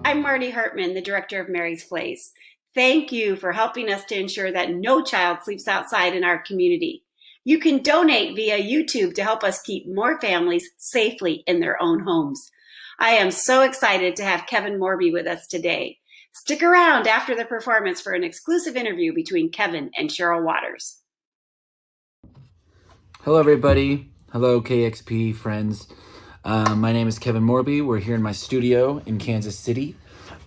I'm Marty Hartman, the director of Mary's Place. Thank you for helping us to ensure that no child sleeps outside in our community. You can donate via YouTube to help us keep more families safely in their own homes. I am so excited to have Kevin Morby with us today. Stick around after the performance for an exclusive interview between Kevin and Cheryl Waters. Hello, everybody. Hello, KEXP friends. My name is Kevin Morby. We're here in my studio in Kansas City.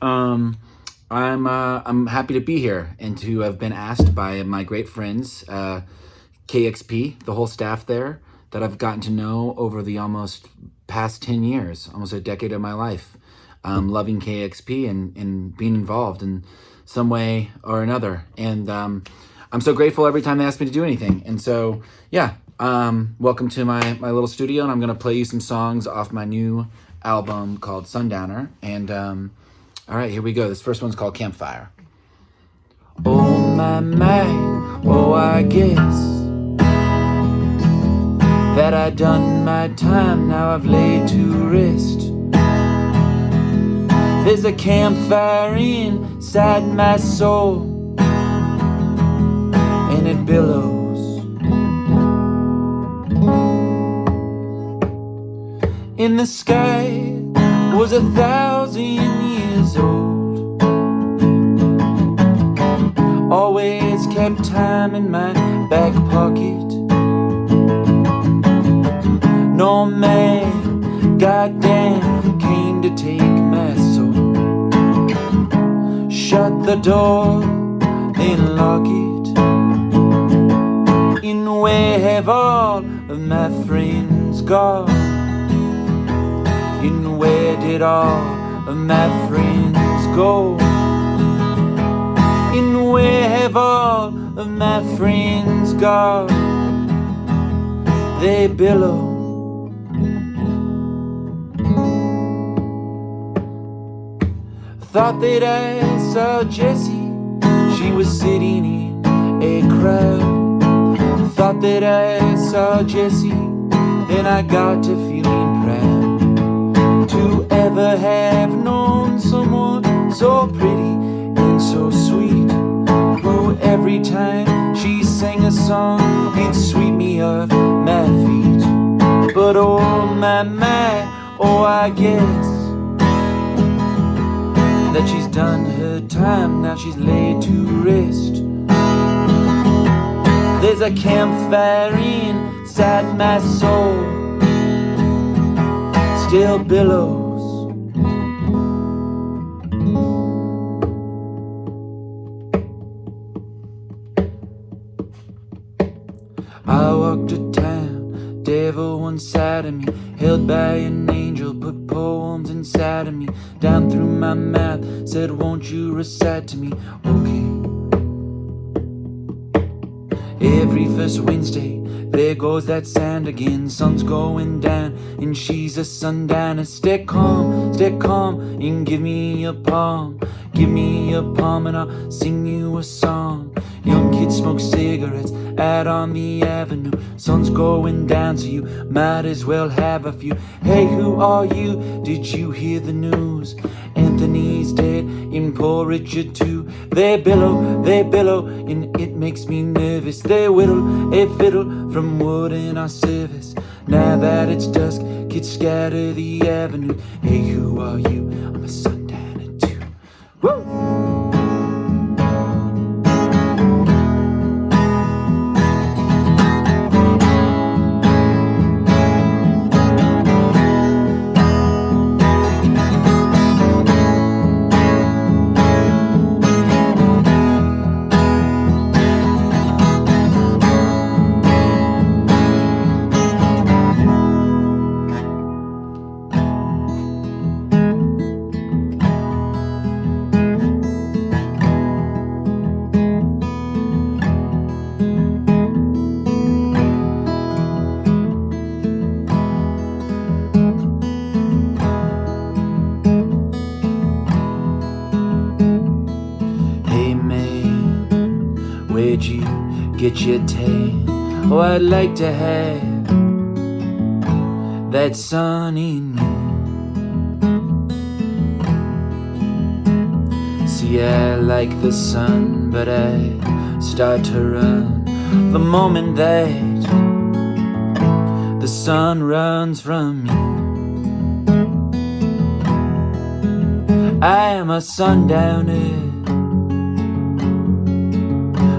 I'm happy to be here and to have been asked by my great friends, KEXP, the whole staff there, that I've gotten to know over the almost past 10 years, almost a decade of my life, loving KEXP and being involved in some way or another. And I'm so grateful every time they ask me to do anything. And so, yeah, welcome to my little studio, and I'm going to play you some songs off my new album called Sundowner. And all right, here we go. This first one's called Campfire. Oh, my, oh, I guess that I done my time, now I've laid to rest. There's a campfire inside my soul, and it billows. In the sky was 1,000 years old. Always kept time in my back pocket. No man, goddamn, came to take my soul. Shut the door, then lock it. And where have all of my friends gone? And where did all of my friends go? And where have all of my friends gone? They billow. Thought that I saw Jessie, she was sitting in a crowd. Thought that I saw Jessie, then I got to feeling proud to ever have known someone so pretty and so sweet, who every time she sang a song, it'd sweep me off my feet. But oh my, oh I guess that she's done her time, now she's laid to rest. There's a campfire inside my soul, still billows. I walked to town, devil one side of me, held by an angel, put poems inside of me, down through my mouth, said won't you recite to me, okay. Every first Wednesday, there goes that sound again, sun's going down, and she's a sundowner. Stay calm, and give me a palm, and I'll sing you a song. Young kids smoke cigarettes out on the avenue. Sun's going down, so you might as well have a few. Hey, who are you? Did you hear the news? Anthony's dead, and poor Richard too. They billow, and it makes me nervous. They whittle a fiddle from wood in our service. Now that it's dusk, kids scatter the avenue. Hey, who are you? I'm a sundowner too. Woo! Where'd you get your tan? Oh, I'd like to have that sun in me. See, I like the sun, but I start to run the moment that the sun runs from me. I am a sundowner,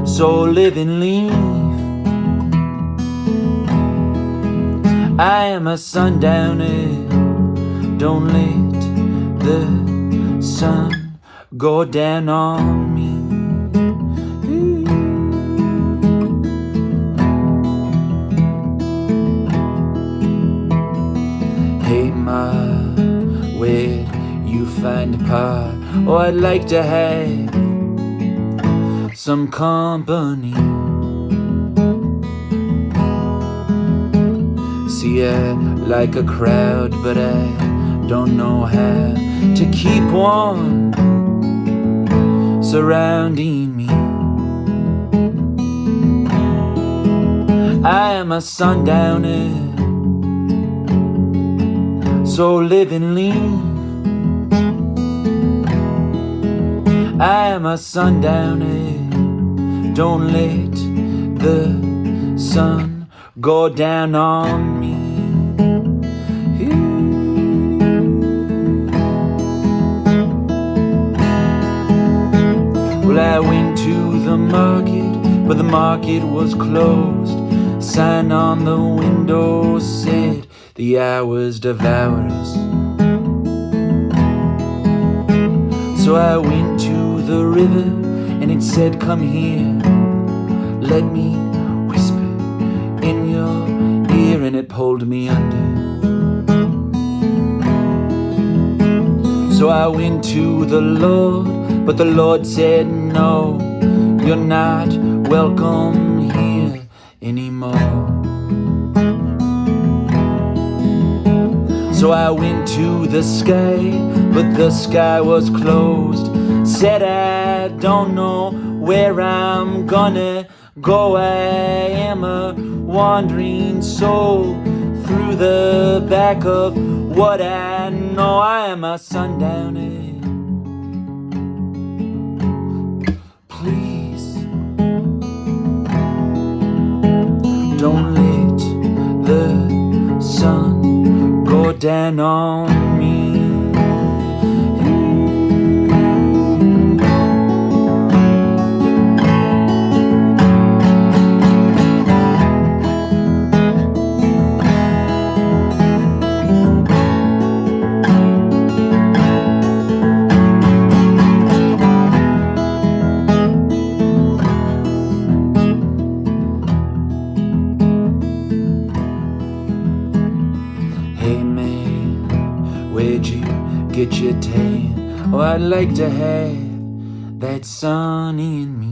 so live and leave. I am a sundowner, don't let the sun go down on me. Hey ma, where you find a part? Oh, I'd like to have some company. See, I like a crowd, but I don't know how to keep one surrounding me. I am a sundowner, so live and leave. I am a sundowner, don't let the sun go down on me. Well, I went to the market, but the market was closed. Sign on the window said the hours devour us. So I went to the river and it said, come here, let me whisper in your ear, and it pulled me under. So I went to the Lord, but the Lord said, no, you're not welcome here anymore. So I went to the sky, but the sky was closed. Said I don't know where I'm gonna go. I am a wandering soul through the back of what I know. I am a sundowner. Please don't let the sun go down on me. Where'd you get your tan? Oh, I'd like to have that sun in me.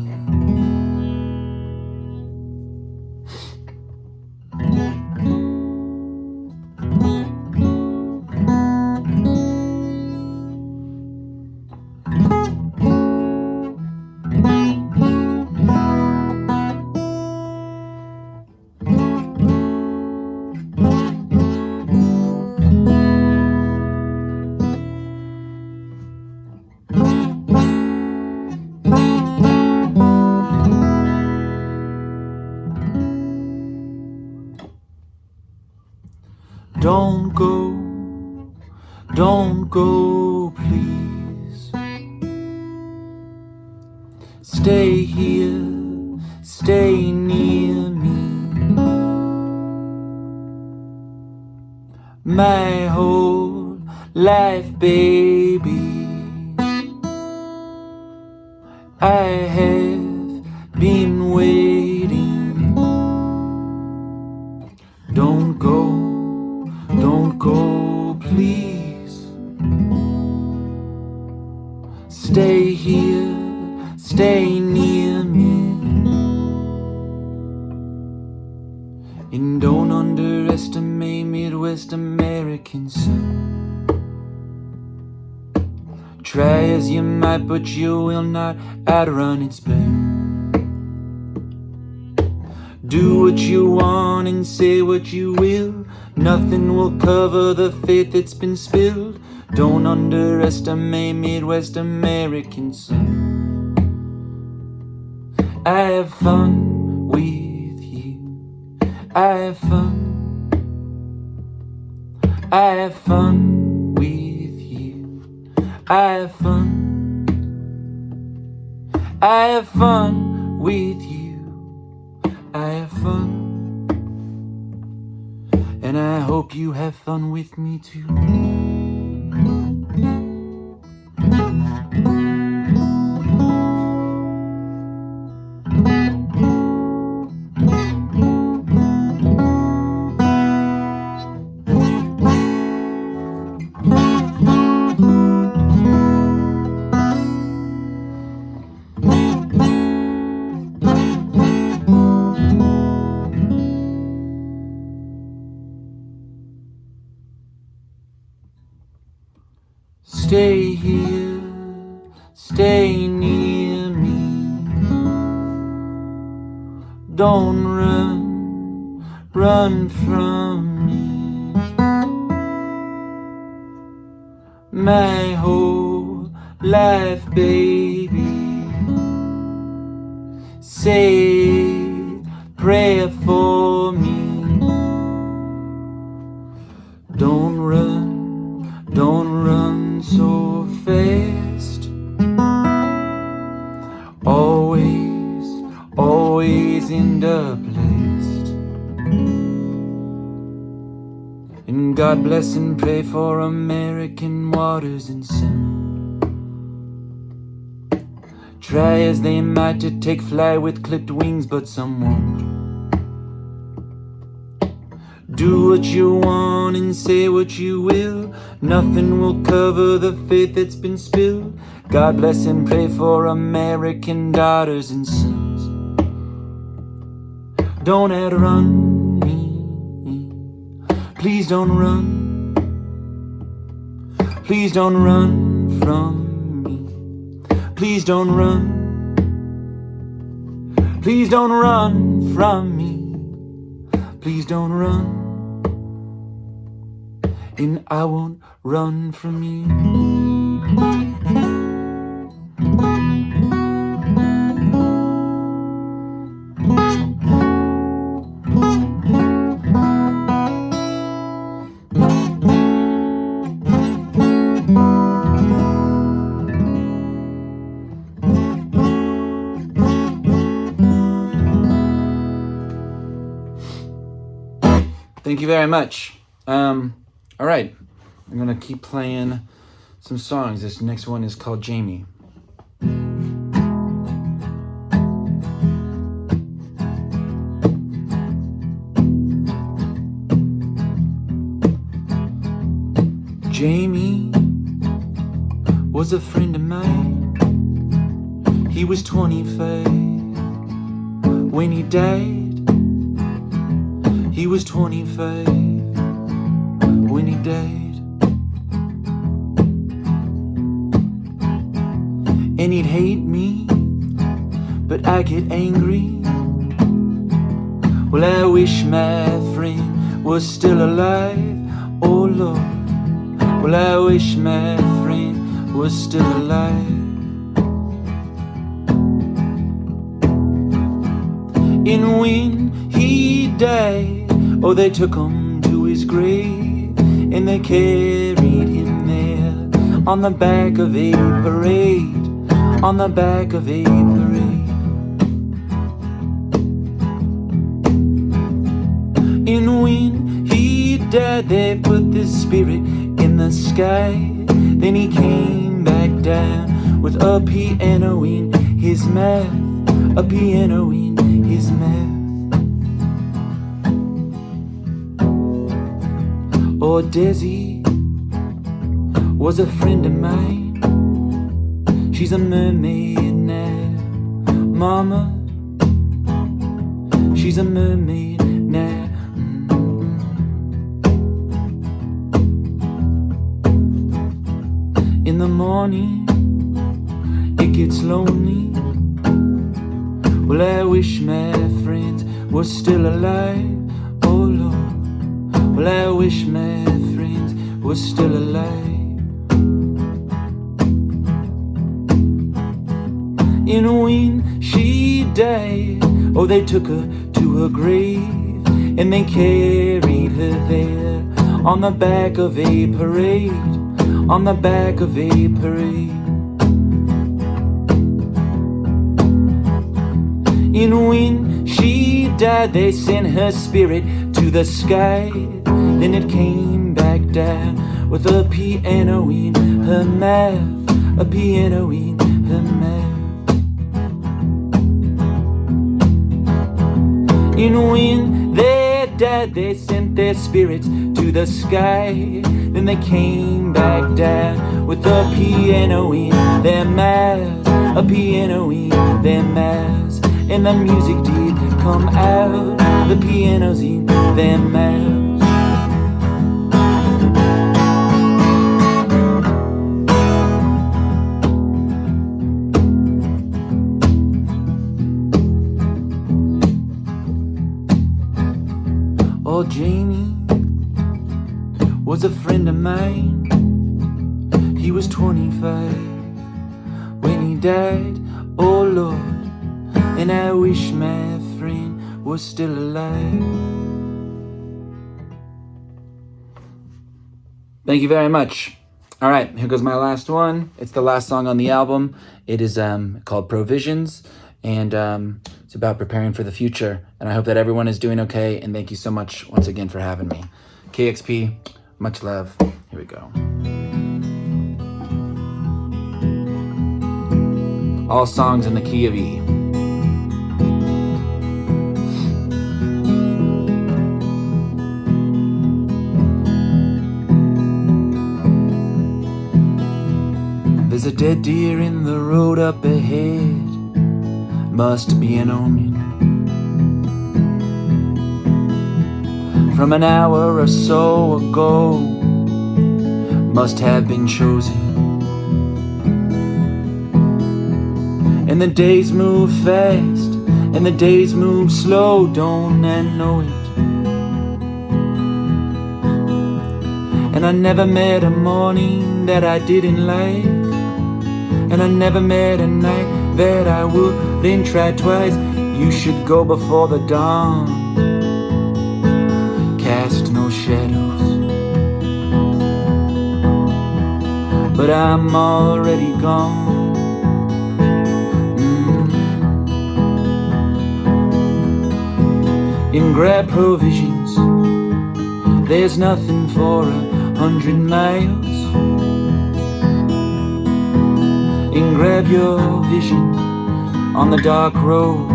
Don't go, please. Stay here, stay near me. My whole life, baby, I have been waiting. Don't go, please. Stay here, stay near me. And don't underestimate Midwest American sun. Try as you might, but you will not outrun its burn. Do what you want and say what you will. Nothing will cover the faith that's been spilled. Don't underestimate Midwest American sun. I have fun with you. I have fun. I have fun with you. I have fun. I have fun with you. I have fun. And I hope you have fun with me too. Stay here, stay near me. Don't run from me. My whole life, baby. Say a prayer for me. Don't run so fast. Always end up last. And God bless and pray for American waters and sun. Try as they might to take flight with clipped wings, but some won't. Do what you want and say what you will. Nothing will cover the faith that's been spilled. God bless and pray for American daughters and sons. Don't outrun me. Please don't run. Please don't run from me. Please don't run. Please don't run from me. Please don't run. And I won't run from you. Thank you very much. All right, I'm gonna keep playing some songs. This next one is called Jamie. Jamie was a friend of mine. He was 25 when he died. He was 25 when he died. And he'd hate me, but I get angry. Well, I wish my friend was still alive, oh Lord. Well, I wish my friend was still alive. And when he died, oh, they took him to his grave, and they carried him there on the back of a parade, on the back of a parade. And when he died, they put this spirit in the sky. Then he came back down with a piano in his mouth, a piano in his mouth. Oh, Desi was a friend of mine. She's a mermaid now, Mama. She's a mermaid now. In the morning, it gets lonely. Well, I wish my friends were still alive, oh Lord. Well, I wish my friends were still alive. And when she died, oh, they took her to her grave, and they carried her there on the back of a parade, on the back of a parade. And when she died, they sent her spirit to the sky, then it came back down with a piano in her mouth, a piano in her mouth. And when they died, they sent their spirits to the sky, then they came back down with a piano in their mouths, a piano in their mouths. And the music did come out, the pianos in their mouths. Oh, Jamie was a friend of mine. He was 25 when he died, oh Lord, and I wish my friend was still alive. Thank you very much. All right, here goes my last one. It's the last song on the album. It is called Provisions, and it's about preparing for the future. And I hope that everyone is doing okay, and thank you so much once again for having me. KEXP, much love. Here we go. All songs in the key of E. There's a dead deer in the road up ahead, must be an omen from an hour or so ago, must have been chosen. And the days move fast, and the days move slow, don't I know it? And I never met a morning that I didn't like, and I never met a night that I wouldn't try twice. You should go before the dawn, cast no shadows, but I'm already gone. And grab provisions, there's nothing for 100 miles. And grab your vision on the dark road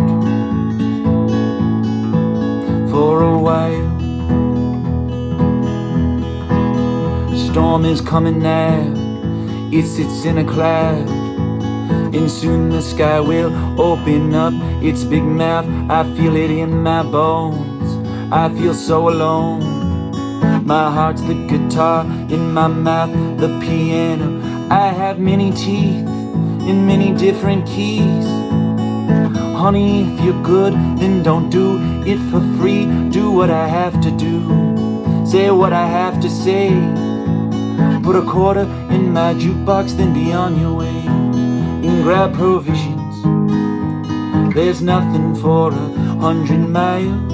for a while. Storm is coming now, it sits in a cloud, and soon the sky will open up its big mouth. I feel it in my bones, I feel so alone. My heart's the guitar, in my mouth the piano. I have many teeth in many different keys. Honey, if you're good, then don't do it for free. Do what I have to do, say what I have to say. Put a quarter in my jukebox, then be on your way. And grab provisions, there's nothing for 100 miles.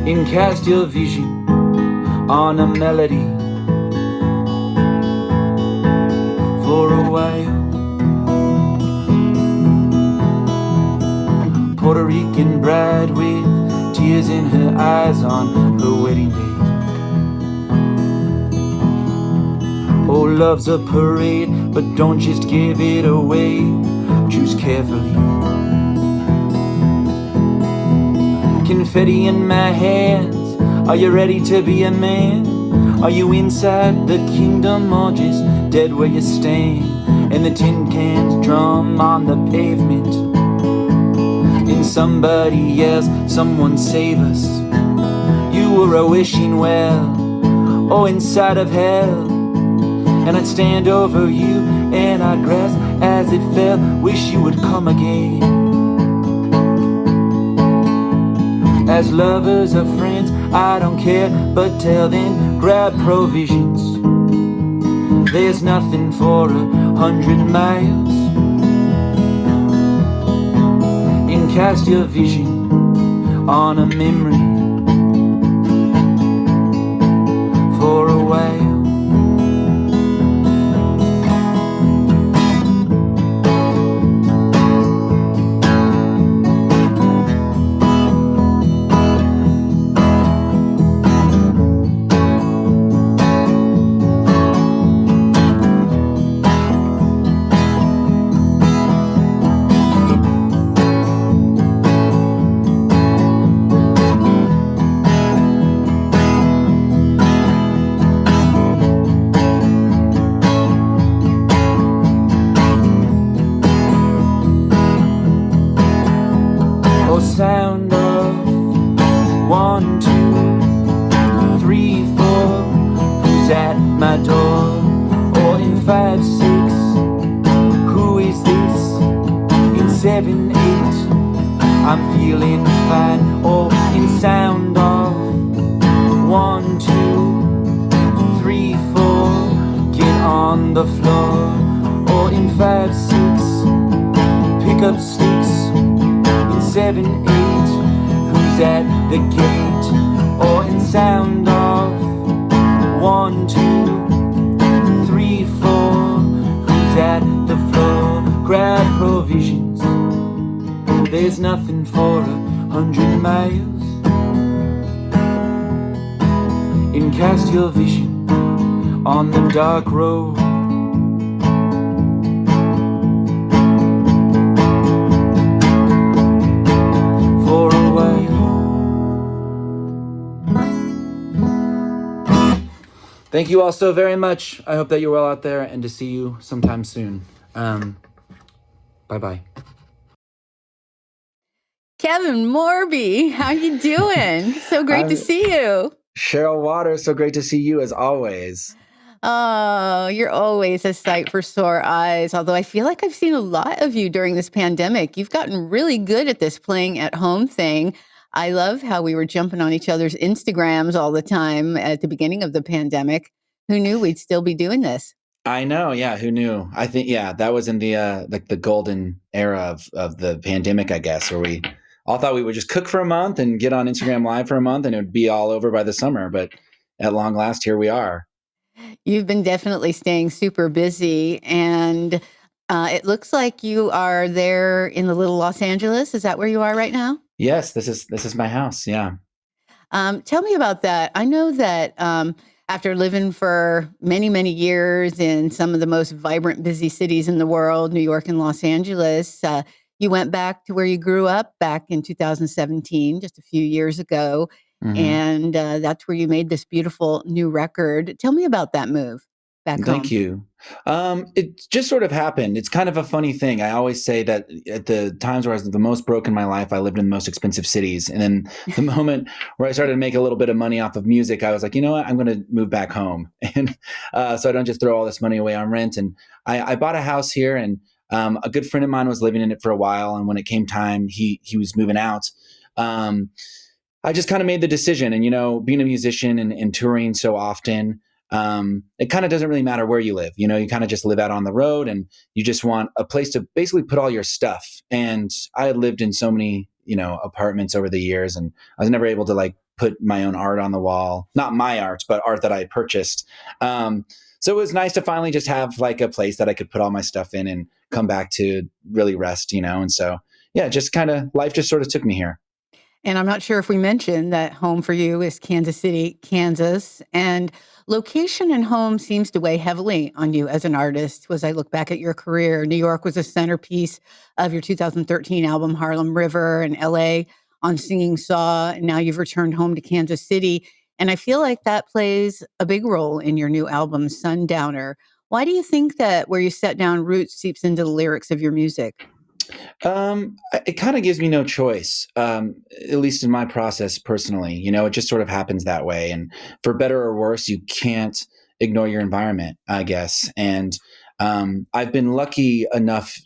And cast your vision on a melody for a while. Puerto Rican bride with tears in her eyes on her wedding day. Oh, love's a parade, but don't just give it away. Choose carefully. Confetti in my hands, are you ready to be a man? Are you inside the kingdom or just dead where you stand? And the tin cans drum on the pavement, and somebody yells, someone save us. You were a wishing well, oh, inside of hell. And I'd stand over you and I'd grasp as it fell, wish you would come again. As lovers or friends, I don't care, but till then, grab provisions. There's nothing for 100 miles. And cast your vision on a memory for a while. Sound of 1, 2, 3, 4. Who's at my door? Or in 5, 6. Who is this? In 7, 8. I'm feeling fine. Or in sound of 1, 2, 3, 4. Get on the floor. Or in 5, 6. Pick up sticks. 7, 8, who's at the gate? Or in sound of 1, 2, 3, 4, who's at the floor? Grab provisions, there's nothing for 100 miles. And cast your vision on the dark road. Thank you all so very much. I hope that you're well out there and to see you sometime soon. Bye-bye. Kevin Morby, how you doing? So great to see you. Cheryl Waters, so great to see you as always. Oh, you're always a sight for sore eyes. Although I feel like I've seen a lot of you during this pandemic. You've gotten really good at this playing at home thing. I love how we were jumping on each other's Instagrams all the time at the beginning of the pandemic. Who knew we'd still be doing this? I know, yeah. Who knew? I think, yeah, that was in the like the golden era of the pandemic, I guess, where we all thought we would just cook for a month and get on Instagram Live for a month, and it would be all over by the summer. But at long last, here we are. You've been definitely staying super busy, and it looks like you are there in the little Los Angeles. Is that where you are right now? Yes, this is my house. Yeah. Tell me about that. I know that after living for many, many years in some of the most vibrant, busy cities in the world, New York and Los Angeles, you went back to where you grew up back in 2017, just a few years ago. Mm-hmm. And that's where you made this beautiful new record. Tell me about that move back home. Thank you. It just sort of happened. It's kind of a funny thing. I always say that at the times where I was the most broke in my life, I lived in the most expensive cities. And then the moment where I started to make a little bit of money off of music, I was like, you know what, I'm going to move back home. And so I don't just throw all this money away on rent. And I bought a house here, and a good friend of mine was living in it for a while. And when it came time, he was moving out. I just kind of made the decision. And, you know, being a musician and touring so often, it kind of doesn't really matter where you live. You know, you kind of just live out on the road, and you just want a place to basically put all your stuff. And I had lived in so many, you know, apartments over the years, and I was never able to like put my own art on the wall, not my art, but art that I had purchased. So it was nice to finally just have like a place that I could put all my stuff in and come back to really rest, you know? And so, yeah, just kind of life just sort of took me here. And I'm not sure if we mentioned that home for you is Kansas City, Kansas. And location and home seems to weigh heavily on you as an artist. As I look back at your career, New York was a centerpiece of your 2013 album, Harlem River, and LA on Singing Saw. And now you've returned home to Kansas City. And I feel like that plays a big role in your new album, Sundowner. Why do you think that where you set down roots seeps into the lyrics of your music? It kind of gives me no choice, at least in my process personally. You know, it just sort of happens that way. And for better or worse, you can't ignore your environment, I guess. And I've been lucky enough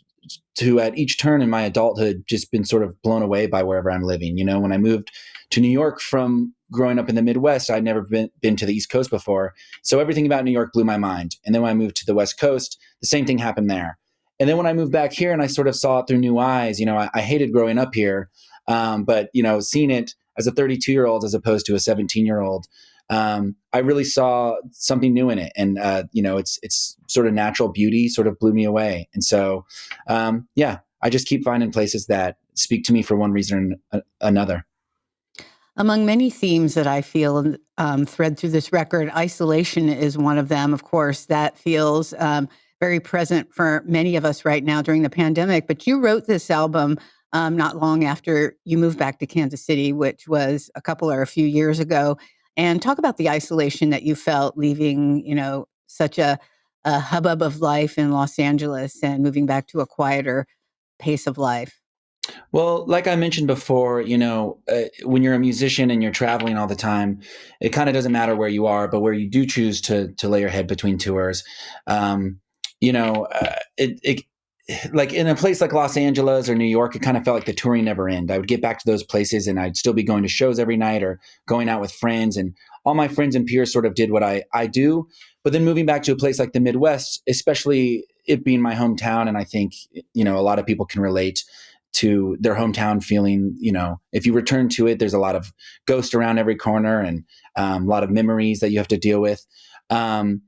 to at each turn in my adulthood just been sort of blown away by wherever I'm living. When I moved to New York from growing up in the Midwest, I'd never been to the East Coast before. So everything about New York blew my mind. And then when I moved to the West Coast, the same thing happened there. And then when I moved back here and I sort of saw it through new eyes, I hated growing up here. But seeing it as a 32-year-old as opposed to a 17-year-old, I really saw something new in it. And, it's sort of natural beauty sort of blew me away. And so, I just keep finding places that speak to me for one reason or another. Among many themes that I feel thread through this record, isolation is one of them. Of course, that feels very present for many of us right now during the pandemic. But you wrote this album not long after you moved back to Kansas City, which was a couple or a few years ago. And talk about the isolation that you felt leaving, such a hubbub of life in Los Angeles and moving back to a quieter pace of life. Well, like I mentioned before, when you're a musician and you're traveling all the time, it kind of doesn't matter where you are, but where you do choose to lay your head between tours, it like in a place like Los Angeles or New York, it kind of felt like the touring never ended. I would get back to those places and I'd still be going to shows every night or going out with friends, and all my friends and peers sort of did what I do. But then moving back to a place like the Midwest, especially it being my hometown, and I think, a lot of people can relate to their hometown feeling, if you return to it, there's a lot of ghosts around every corner and a lot of memories that you have to deal with. So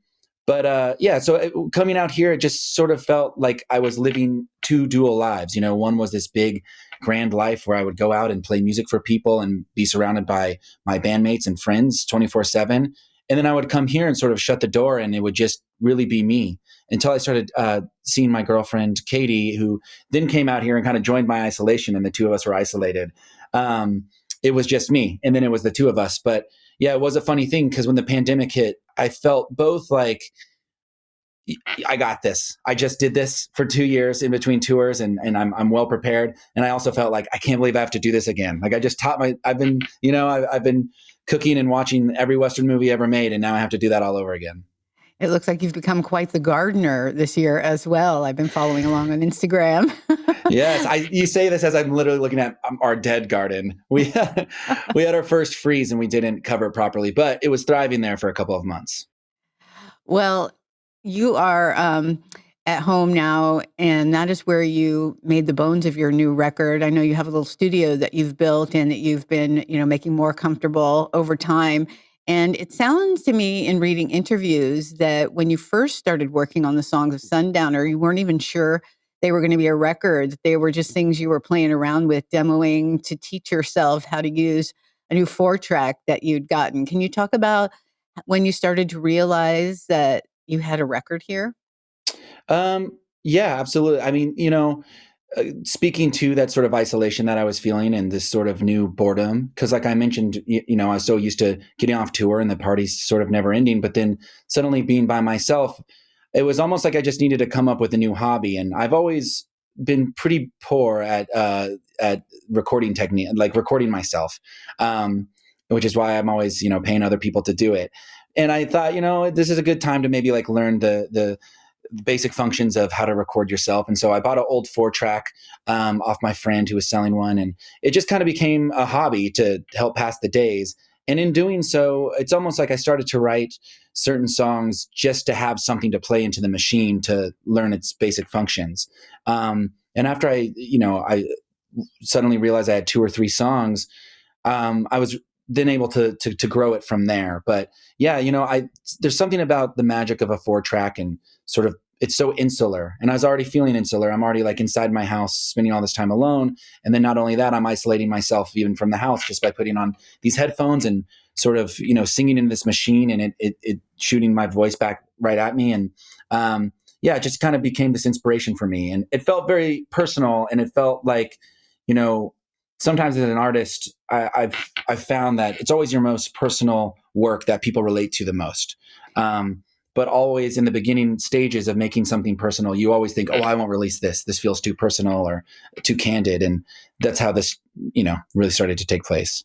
coming out here, it just sort of felt like I was living two dual lives. One was this big, grand life where I would go out and play music for people and be surrounded by my bandmates and friends 24/7. And then I would come here and sort of shut the door, and it would just really be me until I started seeing my girlfriend, Katie, who then came out here and kind of joined my isolation, and the two of us were isolated. It was just me, and then it was the two of us. But yeah, it was a funny thing because when the pandemic hit, I felt both like, I got this. I just did this for 2 years in between tours, and I'm well prepared. And I also felt like I can't believe I have to do this again. Like I just I've been cooking and watching every Western movie ever made, and now I have to do that all over again. It looks like you've become quite the gardener this year as well. I've been following along on Instagram. Yes, you say this as I'm literally looking at our dead garden. We had our first freeze and we didn't cover it properly, but it was thriving there for a couple of months. Well, you are at home now, and that is where you made the bones of your new record. I know you have a little studio that you've built and that you've been, making more comfortable over time. And it sounds to me in reading interviews that when you first started working on the songs of Sundowner, you weren't even sure they were going to be a record. They were just things you were playing around with, demoing to teach yourself how to use a new 4-track that you'd gotten. Can you talk about when you started to realize that you had a record here? Yeah, absolutely. I mean, speaking to that sort of isolation that I was feeling and this sort of new boredom, because like I mentioned, I was so used to getting off tour and the parties sort of never ending, but then suddenly being by myself, it was almost like I just needed to come up with a new hobby. And I've always been pretty poor at recording technique, like recording myself, which is why I'm always, paying other people to do it. And I thought, this is a good time to maybe like learn the basic functions of how to record yourself. And so I bought an old 4-track off my friend who was selling one, and it just kind of became a hobby to help pass the days. And in doing so, it's almost like I started to write certain songs just to have something to play into the machine to learn its basic functions. And after I suddenly realized I had 2 or 3 songs, I was then able to grow it from there. But yeah, there's something about the magic of a 4-track and sort of, it's so insular, and I was already feeling insular. I'm already like inside my house spending all this time alone. And then not only that, I'm isolating myself even from the house just by putting on these headphones and sort of, singing into this machine, and it shooting my voice back right at me. And it just kind of became this inspiration for me, and it felt very personal. And it felt like, sometimes as an artist, I've found that it's always your most personal work that people relate to the most. But always in the beginning stages of making something personal, you always think, oh, I won't release this. This feels too personal or too candid. And that's how this, really started to take place.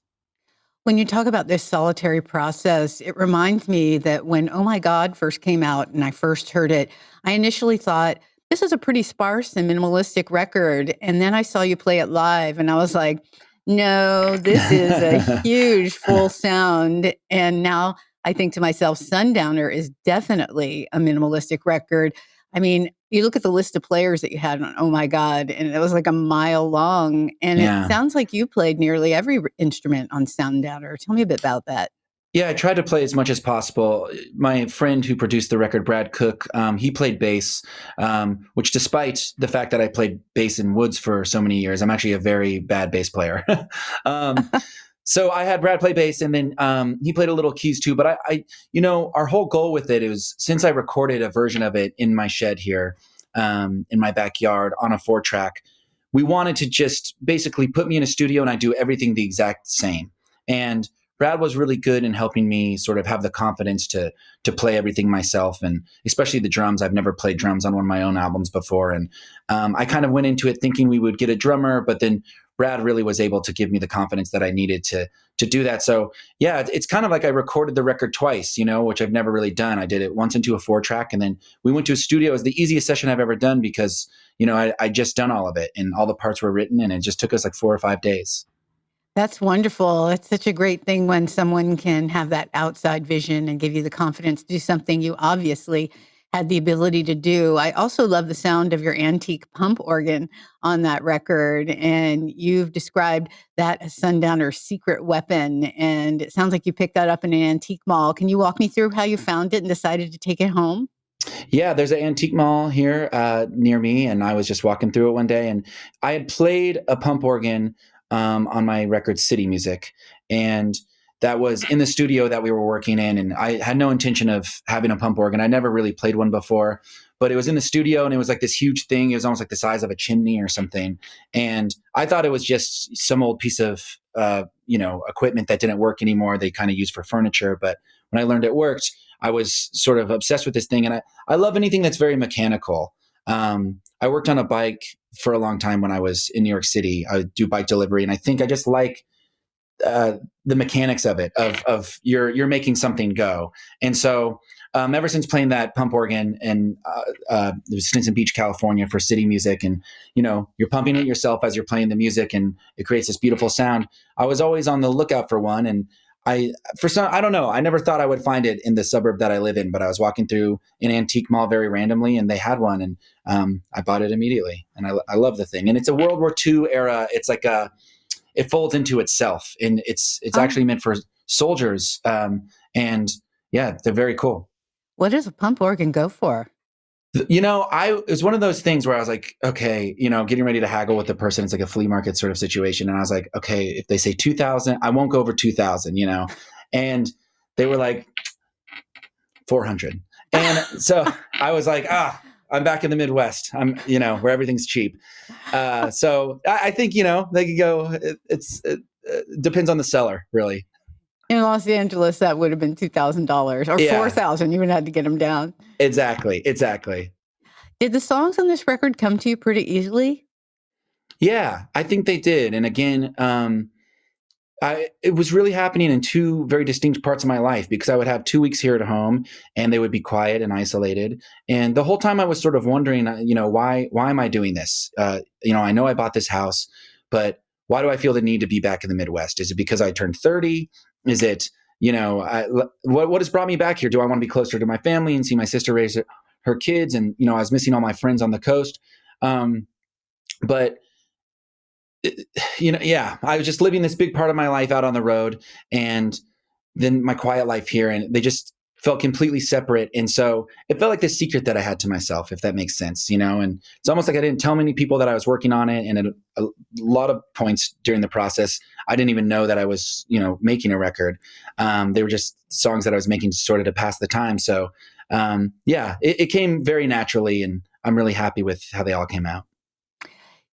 When you talk about this solitary process, it reminds me that when Oh My God first came out and I first heard it, I initially thought This is a pretty sparse and minimalistic record. And then I saw you play it live, and I was like, no, this is a huge full sound. And now I think to myself, Sundowner is definitely a minimalistic record. I mean, you look at the list of players that you had on Oh My God, and it was like a mile long. And it Yeah. sounds like you played nearly every instrument on Sundowner. Tell me a bit about that. Yeah, I tried to play as much as possible. My friend who produced the record, Brad Cook, he played bass, which despite the fact that I played bass in woods for so many years, I'm actually a very bad bass player. um, so I had Brad play bass, and then he played a little keys too. But our whole goal with it is, since I recorded a version of it in my shed here, in my backyard on a 4-track, we wanted to just basically put me in a studio and I do everything the exact same. And Brad was really good in helping me sort of have the confidence to play everything myself, and especially the drums. I've never played drums on one of my own albums before, and I kind of went into it thinking we would get a drummer, but then Brad really was able to give me the confidence that I needed to do that. So yeah, it's kind of like I recorded the record twice, which I've never really done. I did it once into a 4-track, and then we went to a studio. It was the easiest session I've ever done because I just done all of it and all the parts were written, and it just took us like 4 or 5 days. That's wonderful. It's such a great thing when someone can have that outside vision and give you the confidence to do something you obviously had the ability to do. I also love the sound of your antique pump organ on that record. And you've described that as Sundowner's secret weapon. And it sounds like you picked that up in an antique mall. Can you walk me through how you found it and decided to take it home? Yeah, there's an antique mall here near me, and I was just walking through it one day, and I had played a pump organ on my record City Music, and that was in the studio that we were working in, and I had no intention of having a pump organ. I never really played one before, but it was in the studio, and it was like this huge thing. It was almost like the size of a chimney or something, and I thought it was just some old piece of equipment that didn't work anymore. They kind of used for furniture, but when I learned it worked, I was sort of obsessed with this thing, and I love anything that's very mechanical. I worked on a bike for a long time when I was in New York City. I would do bike delivery, and I think I just like the mechanics of it, of you're making something go. And so ever since playing that pump organ in Stinson Beach, California for City Music, and you're pumping it yourself as you're playing the music, and it creates this beautiful sound. I was always on the lookout for one, and I don't know. I never thought I would find it in the suburb that I live in, but I was walking through an antique mall very randomly, and they had one, and I bought it immediately. And I love the thing. And it's a World War II era. It's like it folds into itself, and it's actually meant for soldiers. And yeah, they're very cool. What does a pump organ go for? It was one of those things where I was like, okay, getting ready to haggle with the person. It's like a flea market sort of situation. And I was like, okay, if they say 2,000, I won't go over 2,000, and they were like 400. And so I was like, I'm back in the Midwest. I'm, where everything's cheap. So I think, they could go, it depends on the seller, really. In Los Angeles, that would have been $2,000 or Yeah. 4,000. You would have had to get them down. Exactly. Did the songs on this record come to you pretty easily? Yeah, I think they did. And again, it was really happening in 2 very distinct parts of my life, because I would have 2 weeks here at home and they would be quiet and isolated. And the whole time I was sort of wondering, why am I doing this? I know I bought this house, but why do I feel the need to be back in the Midwest? Is it because I turned 30? Is it, what has brought me back here? Do I want to be closer to my family and see my sister raise her kids? And, I was missing all my friends on the coast. But I was just living this big part of my life out on the road, and then my quiet life here, and they just felt completely separate. And so it felt like this secret that I had to myself, if that makes sense, and it's almost like I didn't tell many people that I was working on it. And at a lot of points during the process, I didn't even know that I was, making a record. They were just songs that I was making sort of to pass the time. So it came very naturally, and I'm really happy with how they all came out.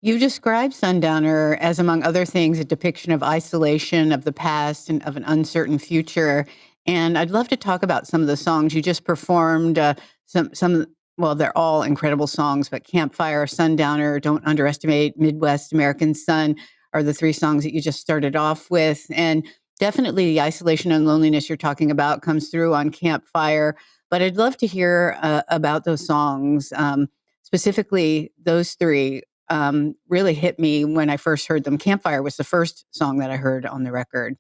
You described Sundowner as, among other things, a depiction of isolation, of the past, and of an uncertain future. And I'd love to talk about some of the songs you just performed. Well, they're all incredible songs, but Campfire, Sundowner, Don't Underestimate, Midwest, American Sun are the 3 songs that you just started off with. And definitely the isolation and loneliness you're talking about comes through on Campfire. But I'd love to hear about those songs. specifically those three really hit me when I first heard them. Campfire was the first song that I heard on the record.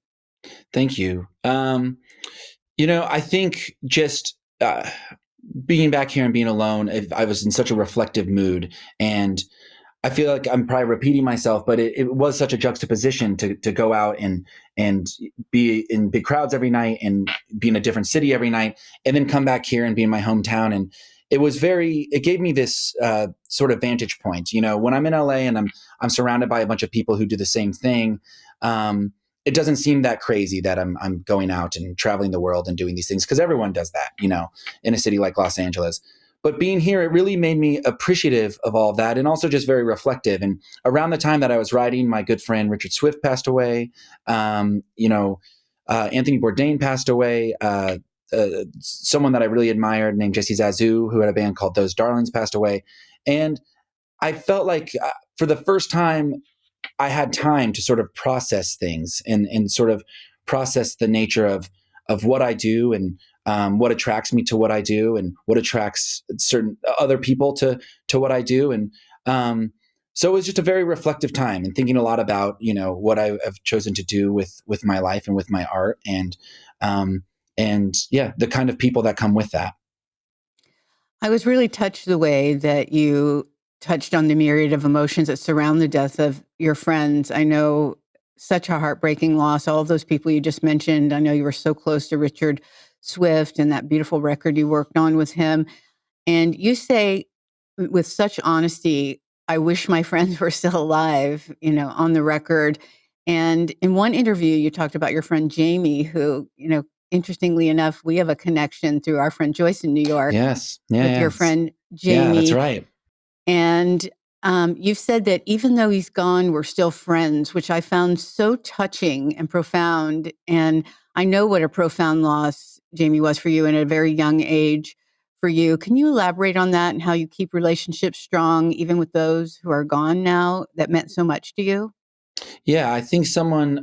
Thank you. I think just being back here and being alone, I was in such a reflective mood, and I feel like I'm probably repeating myself, but it was such a juxtaposition to go out and be in big crowds every night and be in a different city every night, and then come back here and be in my hometown. And it gave me this sort of vantage point. When I'm in LA and I'm surrounded by a bunch of people who do the same thing, it doesn't seem that crazy that I'm going out and traveling the world and doing these things, because everyone does that, in a city like Los Angeles. But being here, it really made me appreciative of all of that, and also just very reflective. And around the time that I was writing, my good friend Richard Swift passed away. Anthony Bourdain passed away. Someone that I really admired named Jesse Zazu, who had a band called Those Darlings, passed away. And I felt like for the first time, I had time to sort of process things and sort of process the nature of what I do, and what attracts me to what I do, and what attracts certain other people to what I do. And so it was just a very reflective time, and thinking a lot about, what I have chosen to do with my life and with my art, and the kind of people that come with that. I was really touched the way that you touched on the myriad of emotions that surround the death of your friends. I know such a heartbreaking loss, all of those people you just mentioned. I know you were so close to Richard Swift and that beautiful record you worked on with him. And you say with such honesty, I wish my friends were still alive, on the record. And in one interview, you talked about your friend Jamie, who, interestingly enough, we have a connection through our friend Joyce in New York. Yes. With your friend Jamie. Yeah, that's right. And you've said that even though he's gone, we're still friends, which I found so touching and profound. And I know what a profound loss Jamie was for you, and at a very young age for you. Can you elaborate on that and how you keep relationships strong, even with those who are gone now, that meant so much to you? Yeah, I think someone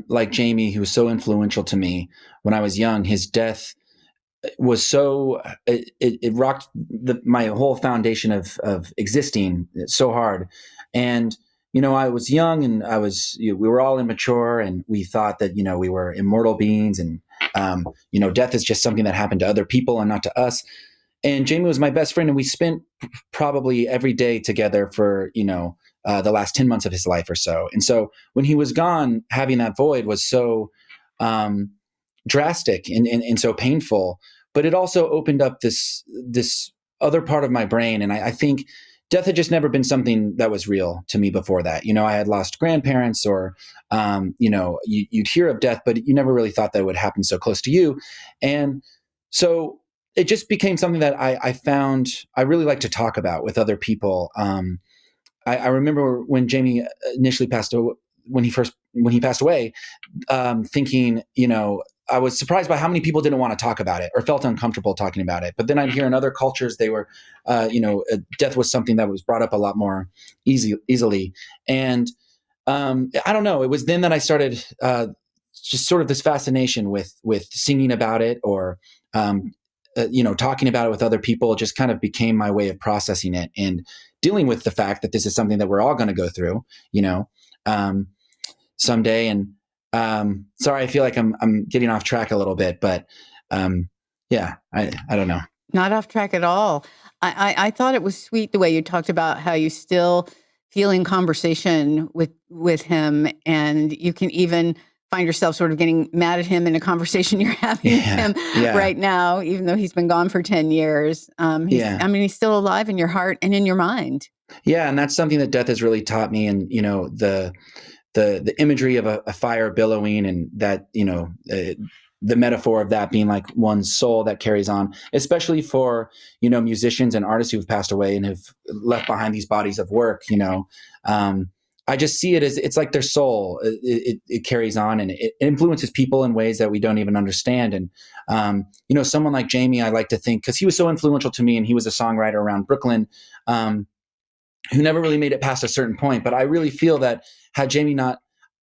like Jamie, who was so influential to me when I was young, his death was so it rocked my whole foundation of existing so hard. And I was young, and we were all immature, and we thought that we were immortal beings, and death is just something that happened to other people and not to us. And Jamie was my best friend, and we spent probably every day together for the last 10 months of his life or so. And so when he was gone, having that void was so drastic and so painful. But it also opened up this other part of my brain, and I think death had just never been something that was real to me before that. I had lost grandparents, or you'd hear of death, but you never really thought that it would happen so close to you. And so it just became something that I found I really like to talk about with other people. I remember when Jamie initially passed away, when he passed away, thinking, I was surprised by how many people didn't want to talk about it or felt uncomfortable talking about it. But then I'd hear in other cultures, they were, death was something that was brought up a lot more easily. And I don't know, it was then that I started just sort of this fascination with singing about it, or talking about it with other people. Just kind of became my way of processing it and dealing with the fact that this is something that we're all going to go through, someday. And sorry, I feel like I'm getting off track a little bit, but I don't know. Not off track at all. I thought it was sweet the way you talked about how you still feel in conversation with him, and you can even find yourself sort of getting mad at him in a conversation you're having with him right now, even though he's been gone for 10 years. He's still alive in your heart and in your mind. Yeah, and that's something that death has really taught me. And the imagery of a fire billowing, and that the metaphor of that being like one's soul that carries on, especially for musicians and artists who've passed away and have left behind these bodies of work. I just see it as it's like their soul. It carries on, and it influences people in ways that we don't even understand. And someone like Jamie, I like to think, because he was so influential to me, and he was a songwriter around Brooklyn, who never really made it past a certain point. But I really feel that had Jamie not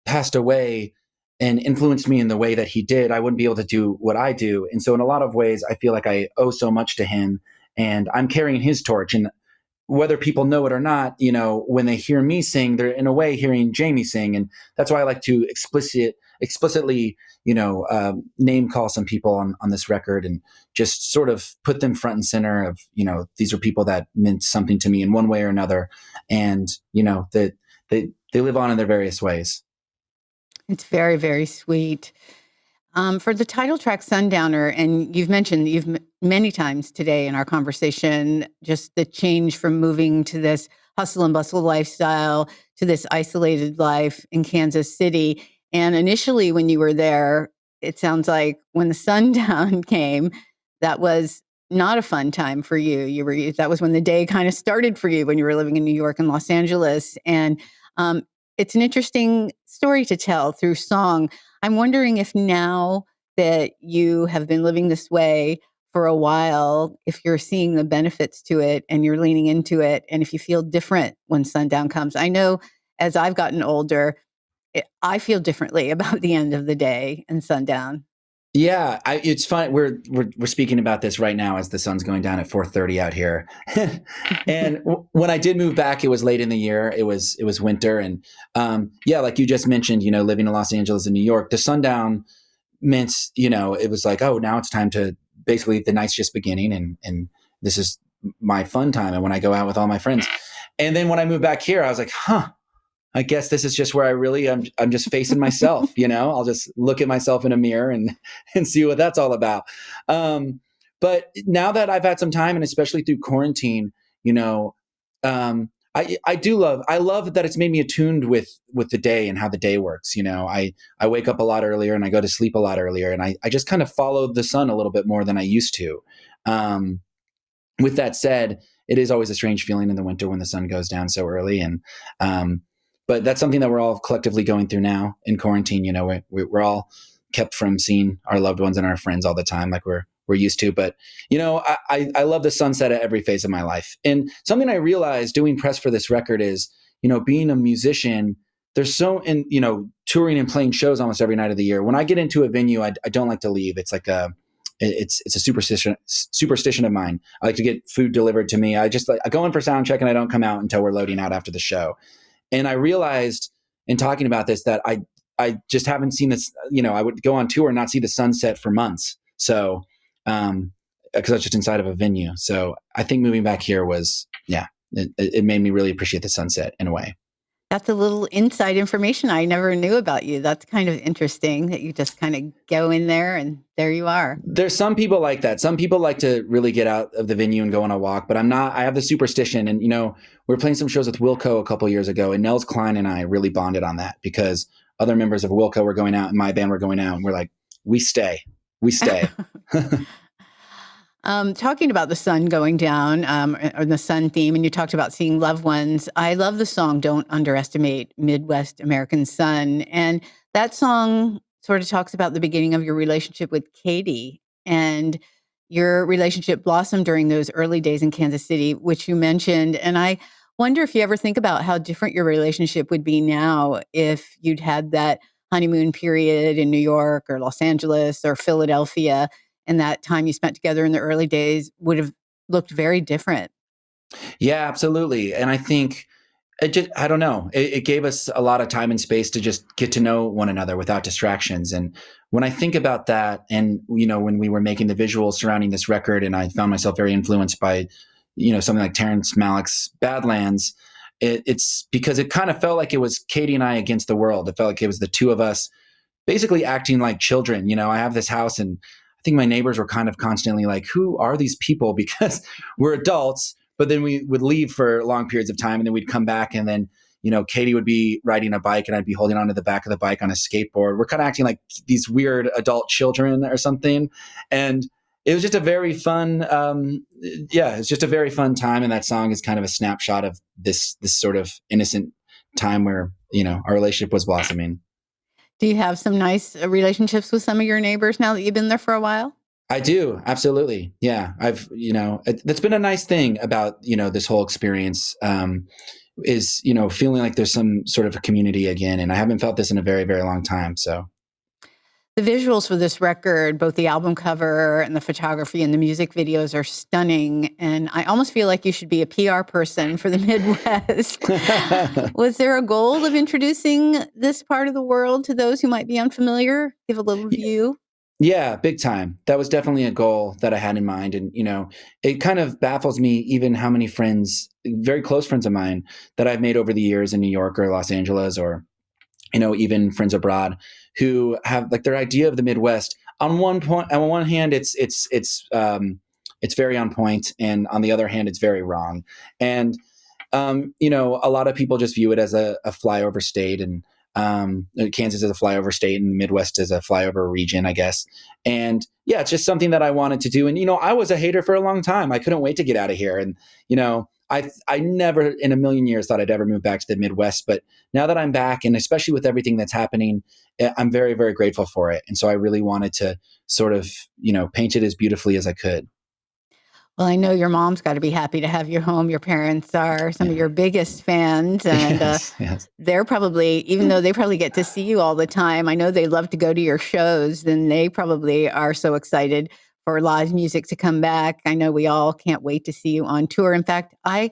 passed away and influenced me in the way that he did, I wouldn't be able to do what I do. And so in a lot of ways, I feel like I owe so much to him, and I'm carrying his torch. And whether people know it or not, when they hear me sing, they're in a way hearing Jamie sing. And that's why I like to explicitly, name call some people on this record and just sort of put them front and center of, these are people that meant something to me in one way or another. And, that they live on in their various ways. It's very, very sweet. For the title track Sundowner, and you've mentioned many times today in our conversation, just the change from moving to this hustle and bustle lifestyle to this isolated life in Kansas City. And initially when you were there, it sounds like when the sundown came, that was not a fun time for you. That was when the day kind of started for you when you were living in New York and Los Angeles. And it's an interesting story to tell through song. I'm wondering if now that you have been living this way for a while, if you're seeing the benefits to it and you're leaning into it, and if you feel different when sundown comes. I know as I've gotten older, I feel differently about the end of the day and sundown. Yeah, it's fun. We're speaking about this right now as the sun's going down at 4:30 out here. And when I did move back, it was late in the year. It was winter, and yeah, like you just mentioned, living in Los Angeles and New York, the sundown meant, it was like, oh, now it's time to basically the night's just beginning, and this is my fun time, and when I go out with all my friends. And then when I moved back here, I was like, huh. I guess this is just where I'm just facing myself, I'll just look at myself in a mirror and see what that's all about. But now that I've had some time, and especially through quarantine, I love that it's made me attuned with the day and how the day works. I wake up a lot earlier and I go to sleep a lot earlier, and I just kind of follow the sun a little bit more than I used to. With that said, it is always a strange feeling in the winter when the sun goes down so early. And, but that's something that we're all collectively going through now in quarantine. We're all kept from seeing our loved ones and our friends all the time, like we're used to. But, I love the sunset at every phase of my life. And something I realized doing press for this record is, being a musician, there's touring and playing shows almost every night of the year. When I get into a venue, I don't like to leave. It's like it's a superstition of mine. I like to get food delivered to me. I go in for sound check and I don't come out until we're loading out after the show. And I realized in talking about this that I just haven't seen this. I would go on tour and not see the sunset for months. So, because I was just inside of a venue. So I think moving back here was, it made me really appreciate the sunset in a way. That's a little inside information I never knew about you. That's kind of interesting that you just kind of go in there and there you are. There's some people like that. Some people like to really get out of the venue and go on a walk, but I'm not. I have the superstition. And, we were playing some shows with Wilco a couple years ago, and Nels Klein and I really bonded on that because other members of Wilco were going out and my band were going out, and we're like, we stay. Talking about the sun going down, or the sun theme, and you talked about seeing loved ones. I love the song "Don't Underestimate Midwest American Sun," and that song sort of talks about the beginning of your relationship with Katie, and your relationship blossomed during those early days in Kansas City, which you mentioned. And I wonder if you ever think about how different your relationship would be now if you'd had that honeymoon period in New York or Los Angeles or Philadelphia. And that time you spent together in the early days would have looked very different. Yeah, absolutely. And I think I don't know. It gave us a lot of time and space to just get to know one another without distractions. And when I think about that, and, when we were making the visuals surrounding this record, and I found myself very influenced by, something like Terrence Malick's Badlands, it's because it kind of felt like it was Katie and I against the world. It felt like it was the two of us basically acting like children. I have this house, and I think my neighbors were kind of constantly like, who are these people? Because we're adults, but then we would leave for long periods of time, and then we'd come back, and then, Katie would be riding a bike and I'd be holding onto the back of the bike on a skateboard. We're kind of acting like these weird adult children or something. And it was just a very fun, it's just a very fun time. And that song is kind of a snapshot of this sort of innocent time where, our relationship was blossoming. Do you have some nice relationships with some of your neighbors now that you've been there for a while? I do. Absolutely. Yeah. That's been a nice thing about, this whole experience, is, feeling like there's some sort of a community again. And I haven't felt this in a very, very long time. So The visuals for this record, both the album cover and the photography and the music videos are stunning, and I almost feel like you should be a PR person for the Midwest. Was there a goal of introducing this part of the world to those who might be unfamiliar? Give a little view. Yeah, big time. That was definitely a goal that I had in mind. And, it kind of baffles me even how many friends, very close friends of mine, that I've made over the years in New York or Los Angeles or, even friends abroad who have like their idea of the Midwest. On one hand, it's very on point, and on the other hand, it's very wrong. And a lot of people just view it as a flyover state, and Kansas is a flyover state, and the Midwest is a flyover region, I guess. And yeah, it's just something that I wanted to do. And I was a hater for a long time. I couldn't wait to get out of here. And I never in a million years thought I'd ever move back to the Midwest. But now that I'm back, and especially with everything that's happening, I'm very, very grateful for it. And so I really wanted to sort of paint it as beautifully as I could. Well, I know your mom's got to be happy to have you home. Your parents are some of your biggest fans, and Yes. they're probably, even though they probably get to see you all the time, I know they love to go to your shows, then they probably are so excited for live music to come back. I know we all can't wait to see you on tour. In fact, I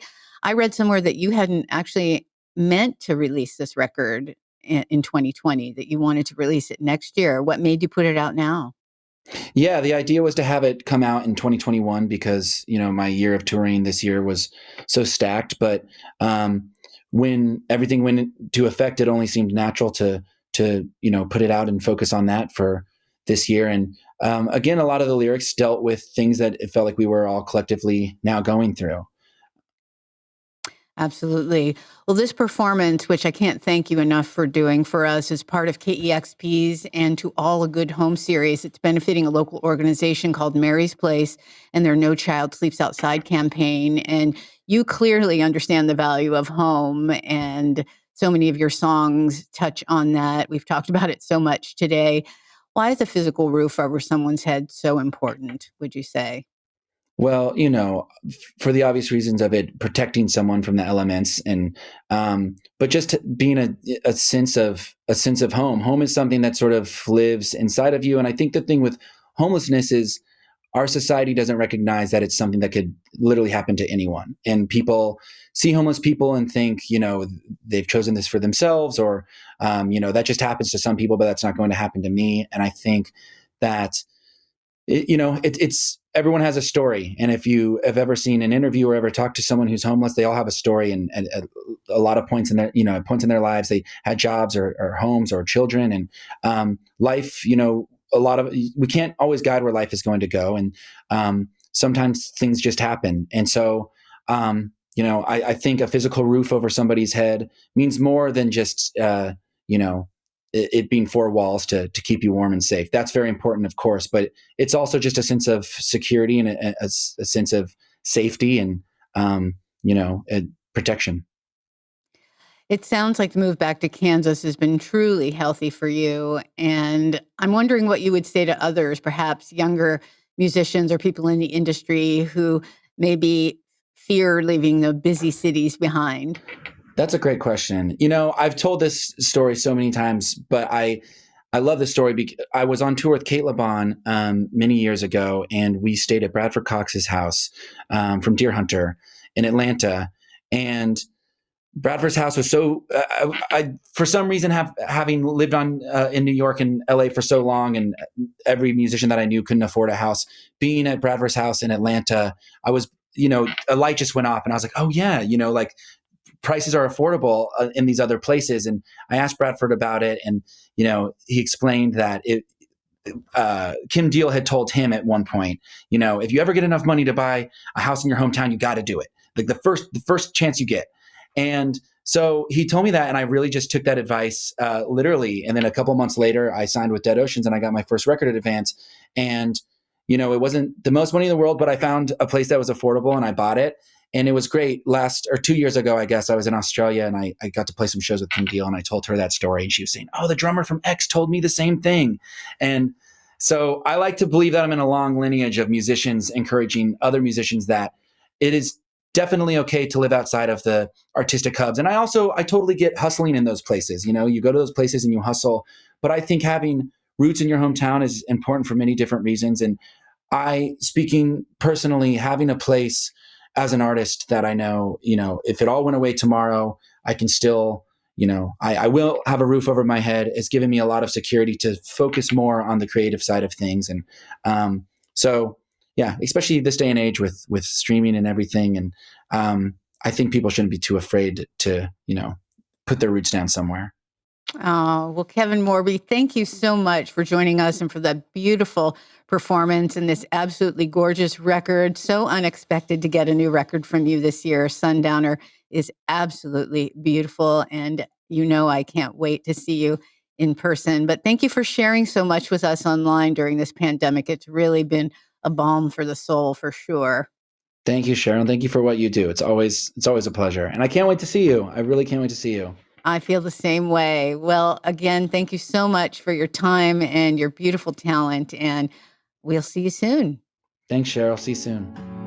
read somewhere that you hadn't actually meant to release this record in 2020, that you wanted to release it next year. What made you put it out now? Yeah, the idea was to have it come out in 2021 because, my year of touring this year was so stacked. But when everything went into effect, it only seemed natural to put it out and focus on that for this year. And again, a lot of the lyrics dealt with things that it felt like we were all collectively now going through. Absolutely. Well, this performance, which I can't thank you enough for doing for us, is part of KEXP's And to All a Good Home series. It's benefiting a local organization called Mary's Place and their No Child Sleeps Outside campaign. And you clearly understand the value of home, and so many of your songs touch on that. We've talked about it so much today. Why is a physical roof over someone's head so important, would you say? Well, for the obvious reasons of it protecting someone from the elements, and but just being a sense of home. Home is something that sort of lives inside of you, and I think the thing with homelessness is our society doesn't recognize that it's something that could literally happen to anyone, and people see homeless people and think they've chosen this for themselves, or that just happens to some people, but that's not going to happen to me. And I think that it's everyone has a story. And if you have ever seen an interview or ever talked to someone who's homeless, they all have a story, and at a lot of points in their, points in their lives, they had jobs or homes or children, and life, we can't always guide where life is going to go. And sometimes things just happen. And so, I think a physical roof over somebody's head means more than just, it being four walls to keep you warm and safe. That's very important, of course, but it's also just a sense of security and a sense of safety and, protection. It sounds like the move back to Kansas has been truly healthy for you. And I'm wondering what you would say to others, perhaps younger musicians or people in the industry who maybe fear leaving the busy cities behind. That's a great question. I've told this story so many times, but I love this story because I was on tour with Kate LeBon many years ago, and we stayed at Bradford Cox's house from Deer Hunter in Atlanta. And Bradford's house was so I for some reason having lived in New York and LA for so long, and every musician that I knew couldn't afford a house. Being at Bradford's house in Atlanta, I was a light just went off, and I was like, oh yeah, like prices are affordable in these other places. And I asked Bradford about it, and he explained that Kim Deal had told him at one point, if you ever get enough money to buy a house in your hometown, you got to do it, like the first chance you get. And so he told me that, and I really just took that advice literally. And then a couple months later, I signed with Dead Oceans, and I got my first record at Advance. And it wasn't the most money in the world, but I found a place that was affordable, and I bought it. And it was great. 2 years ago, I guess, I was in Australia, and I got to play some shows with Kim Deal, and I told her that story, and she was saying, oh, the drummer from X told me the same thing. And so I like to believe that I'm in a long lineage of musicians encouraging other musicians that it is definitely okay to live outside of the artistic hubs. And I totally get hustling in those places. You go to those places and you hustle, but I think having roots in your hometown is important for many different reasons. And speaking personally, having a place as an artist that I know, if it all went away tomorrow, I can still, I will have a roof over my head. It's given me a lot of security to focus more on the creative side of things. And so, yeah, especially this day and age with streaming and everything. And I think people shouldn't be too afraid to, put their roots down somewhere. Oh, well, Kevin Morby, thank you so much for joining us and for that beautiful performance and this absolutely gorgeous record. So unexpected to get a new record from you this year. Sundowner is absolutely beautiful. And I can't wait to see you in person. But thank you for sharing so much with us online during this pandemic. It's really been a balm for the soul for sure. Thank you, Sharon. Thank you for what you do. It's always a pleasure. And I can't wait to see you. I really can't wait to see you. I feel the same way. Well, again, thank you so much for your time and your beautiful talent. And we'll see you soon. Thanks, Cheryl. See you soon.